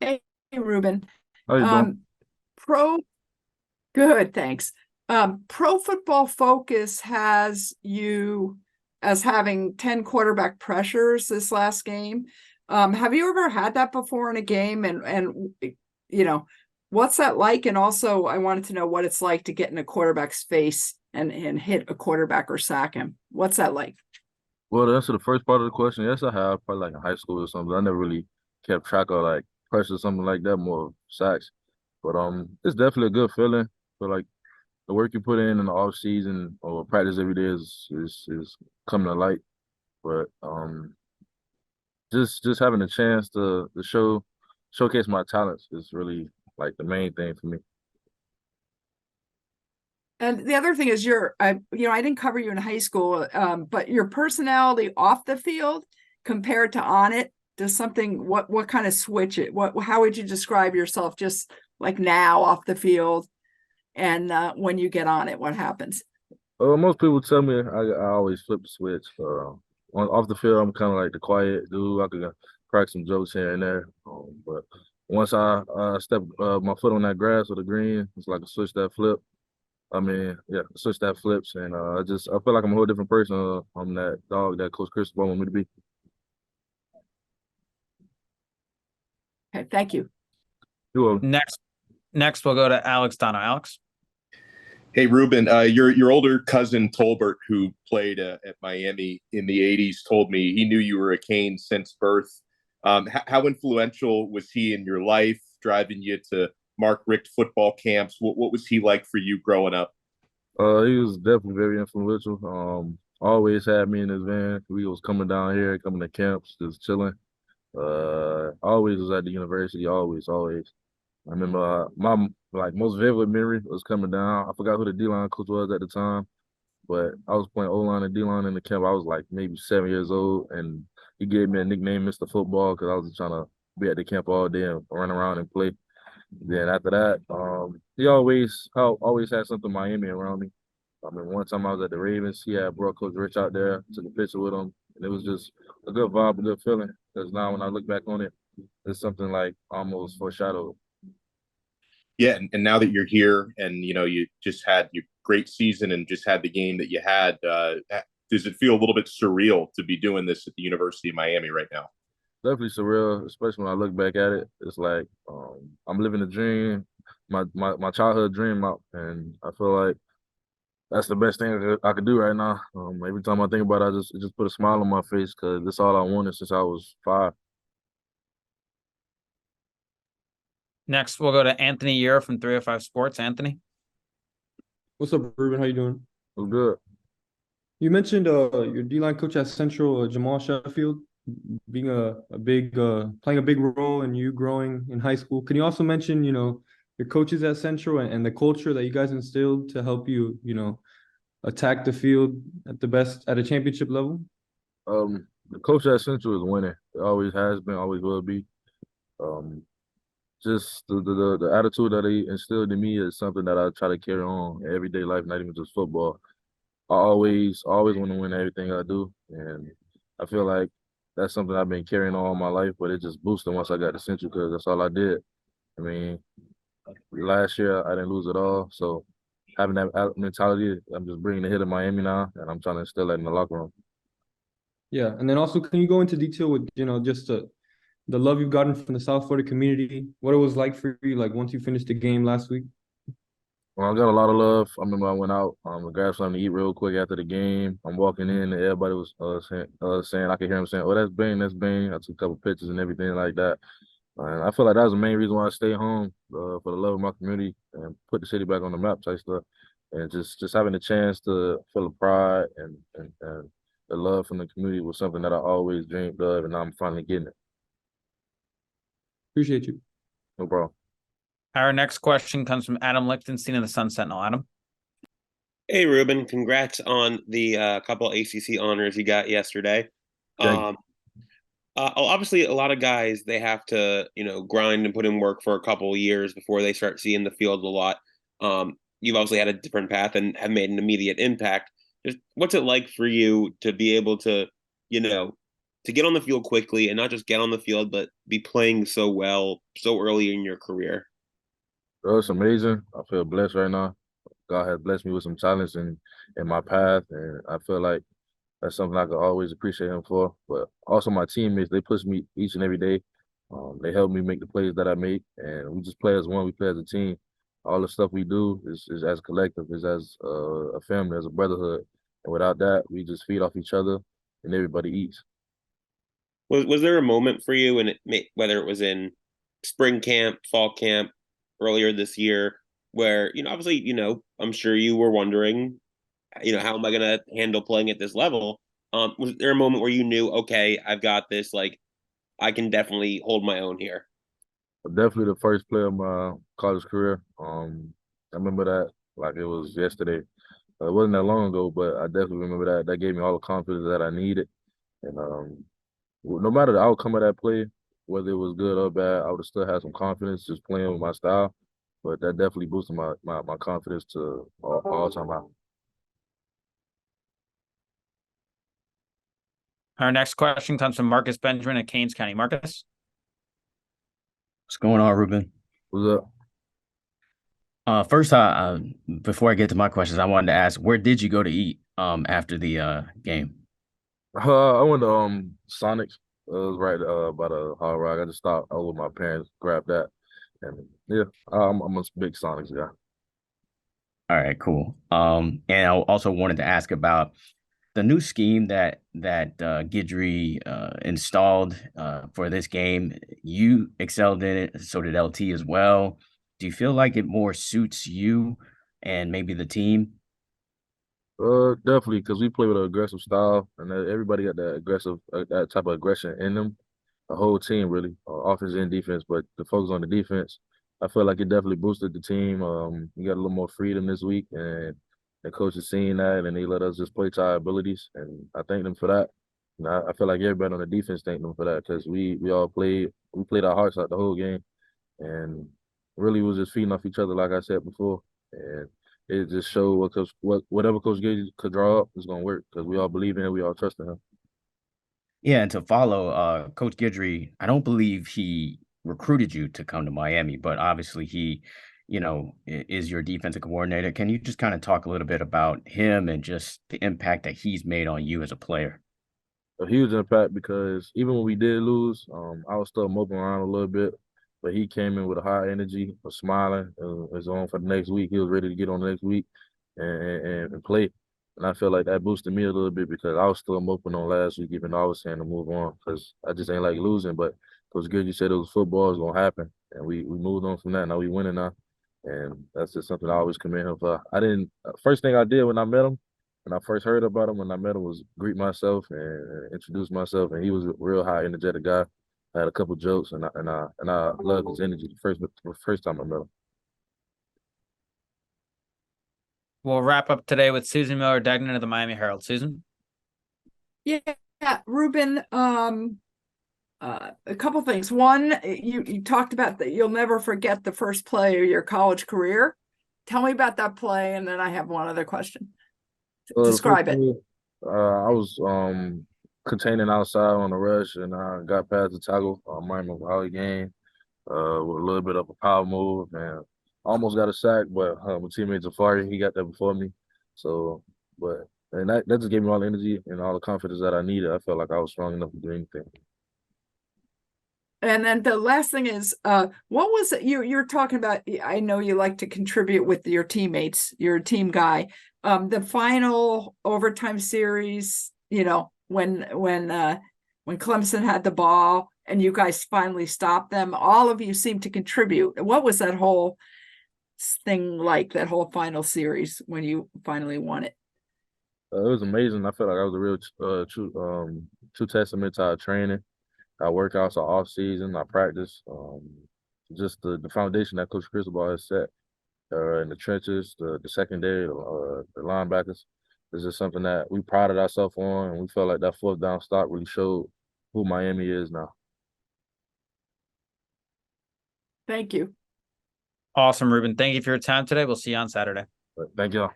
Hey, Ruben. How you doing? Um, pro, good, thanks. Pro Football Focus has you as having 10 quarterback pressures this last game. Have you ever had that before in a game? And you know, what's that like? And also, I wanted to know what it's like to get in a quarterback's face and hit a quarterback or sack him. What's that like? Well, to answer the first part of the question, yes, I have, probably like in high school or something. I never really kept track of like pressure or something like that, more of sacks. But it's definitely a good feeling. But like the work you put in the off season or practice every day is coming to light. But just having a chance to showcase my talents is really like the main thing for me. And the other thing is I didn't cover you in high school, but your personality off the field compared to on it, does something, what kind of switch it? How would you describe yourself just like now off the field and when you get on it, what happens? Most people tell me I always flip the switch. Off the field, I'm kind of like the quiet dude. I could crack some jokes here and there. But once I step my foot on that grass or the green, it's like a switch that flip. I mean, yeah, a switch that flips, and I feel like I'm a whole different person. I'm that dog that Coach Cristobal wanted me to be. Okay, thank you. You are Next, we'll go to Alex Dono. Alex? Hey, Ruben, your older cousin Tolbert, who played at Miami in the '80s, told me he knew you were a Cane since birth. How influential was he in your life, driving you to Mark Richt football camps? What was he like for you growing up? He was definitely very influential. Always had me in his van. We was coming down here, coming to camps, just chilling. Always was at the university. Always. I remember my like most vivid memory was coming down. I forgot who the D line coach was at the time, but I was playing O line and D line in the camp. I was like maybe 7 years old, and he gave me a nickname, Mr. Football, because I was just trying to be at the camp all day and run around and play. Then after that, he always had something Miami around me. I mean, one time I was at the Ravens, he had brought Coach Rich out there, took a picture with him, and it was just a good vibe, a good feeling. Because now when I look back on it, it's something like almost foreshadowed. Yeah, and now that you're here, and you just had your great season and just had the game that you had, does it feel a little bit surreal to be doing this at the University of Miami right now? Definitely surreal, especially when I look back at it. It's like I'm living a dream, my childhood dream out, and I feel like that's the best thing I could do right now. Every time I think about it, it just put a smile on my face because that's all I wanted since I was 5. Next, we'll go to Anthony Ure from 305 Sports. Anthony? What's up, Ruben? How you doing? It was good. You mentioned your D-line coach at Central, Jamal Sheffield, being a big playing a big role in you growing in high school. Can you also mention, your coaches at Central and the culture that you guys instilled to help you, attack the field at a championship level? The coach at Central is winning. It always has been, always will be. Um, just the attitude that they instilled in me is something that I try to carry on in everyday life, not even just football. I always want to win everything I do, and I feel like that's something I've been carrying on all my life. But it just boosted once I got to Central because that's all I did. I mean, last year I didn't lose at all, so having that mentality, I'm just bringing the hit to Miami now, and I'm trying to instill that in the locker room. Yeah, and then also, can you go into detail with, just the love you've gotten from the South Florida community, what it was like for you, like once you finished the game last week? Well, I got a lot of love. I remember I went out, grabbed something to eat real quick after the game. I'm walking in, and everybody was saying, I could hear them saying, "Oh, that's Bain, that's Bain." I took a couple pictures and everything like that. And I feel like that was the main reason why I stayed home, for the love of my community and put the city back on the map type stuff. And just having the chance to feel the pride and the love from the community was something that I always dreamed of, and now I'm finally getting it. Appreciate you. No problem. Our next question comes from Adam Lichtenstein of the Sun Sentinel. Adam? Hey, Ruben, congrats on the couple ACC honors you got yesterday. Thank you. Um, Obviously, a lot of guys, they have to, grind and put in work for a couple of years before they start seeing the field a lot. You've obviously had a different path and have made an immediate impact. Just what's it like for you to be able to, you know, to get on the field quickly and not just get on the field, but be playing so well so early in your career? It's amazing. I feel blessed right now. God has blessed me with some talents in my path, and I feel like that's something I could always appreciate him for. But also my teammates, they push me each and every day. They help me make the plays that I make, and we just play as one. We play as a team. All the stuff we do is as a collective, is as a family, as a brotherhood. And without that, we just feed off each other, and everybody eats. Was there a moment for you, and whether it was in spring camp, fall camp, earlier this year, where obviously I'm sure you were wondering, how am I going to handle playing at this level? Was there a moment where you knew, okay, I've got this, like I can definitely hold my own here? Definitely the first play of my college career. I remember that like it was yesterday. It wasn't that long ago, but I definitely remember that. That gave me all the confidence that I needed. And no matter the outcome of that play, whether it was good or bad, I would have still had some confidence just playing with my style. But that definitely boosted my confidence to all time high. Our next question comes from Marcus Benjamin at Keynes County. Marcus? What's going on, Ruben? What's up? First, before I get to my questions, I wanted to ask, where did you go to eat after the game? I went to Sonics. It was right by the Hard Rock. I just stopped over with my parents, grabbed that, and yeah, I'm a big Sonics guy. All right, cool. And I also wanted to ask about the new scheme that Guidry installed for this game. You excelled in it, so did LT as well. Do you feel like it more suits you and maybe the team? Definitely, because we play with an aggressive style, and everybody got that type of aggression in them. The whole team really, offense and defense, but the focus on the defense, I feel like it definitely boosted the team. We got a little more freedom this week, and the coach is seeing that, and they let us just play to our abilities, and I thank them for that. And I feel like everybody on the defense thanked them for that because we played our hearts out the whole game, and really was just feeding off each other, like I said before, and it just showed whatever Coach Gage could draw up is gonna work because we all believe in him, we all trust in him. Yeah, and to follow Coach Guidry, I don't believe he recruited you to come to Miami, but obviously he, is your defensive coordinator. Can you just kind of talk a little bit about him and just the impact that he's made on you as a player? A huge impact because even when we did lose, I was still moping around a little bit, but he came in with a high energy, was smiling, was on for the next week. He was ready to get on the next week and play. And I feel like that boosted me a little bit because I was still moping on last week, even though I was saying to move on because I just ain't like losing. But it was good. You said it was football, it's gonna happen, and we moved on from that. Now we winning now, and that's just something I always commend him for. I didn't first thing I did when I met him. When I first heard about him, when I met him, was greet myself and introduce myself, and he was a real high energetic guy. I had a couple jokes, and I loved his energy the first time I met him. We'll wrap up today with Susan Miller-Degnan of the Miami Herald. Susan? Yeah, Ruben, a couple things. One, you talked about that you'll never forget the first play of your college career. Tell me about that play, and then I have one other question. Describe it. I was containing outside on the rush, and I got past the tackle. Miami Valley game with a little bit of a power move, and almost got a sack, but my teammate Jafari, he got there before me. So, and that just gave me all the energy and all the confidence that I needed. I felt like I was strong enough to do anything. And then the last thing is, what was it you're talking about? I know you like to contribute with your teammates. You're a team guy. The final overtime series, when Clemson had the ball and you guys finally stopped them, all of you seemed to contribute. What was that whole thing like, that whole final series when you finally won it? It was amazing. I felt like I was a real true testament to our training. Our workouts, our off season, our practice, just the foundation that Coach Cristobal has set in the trenches, the secondary, the linebackers. This is something that we prided ourselves on, and we felt like that fourth down stop really showed who Miami is now. Thank you. Awesome, Ruben. Thank you for your time today. We'll see you on Saturday. Thank y'all.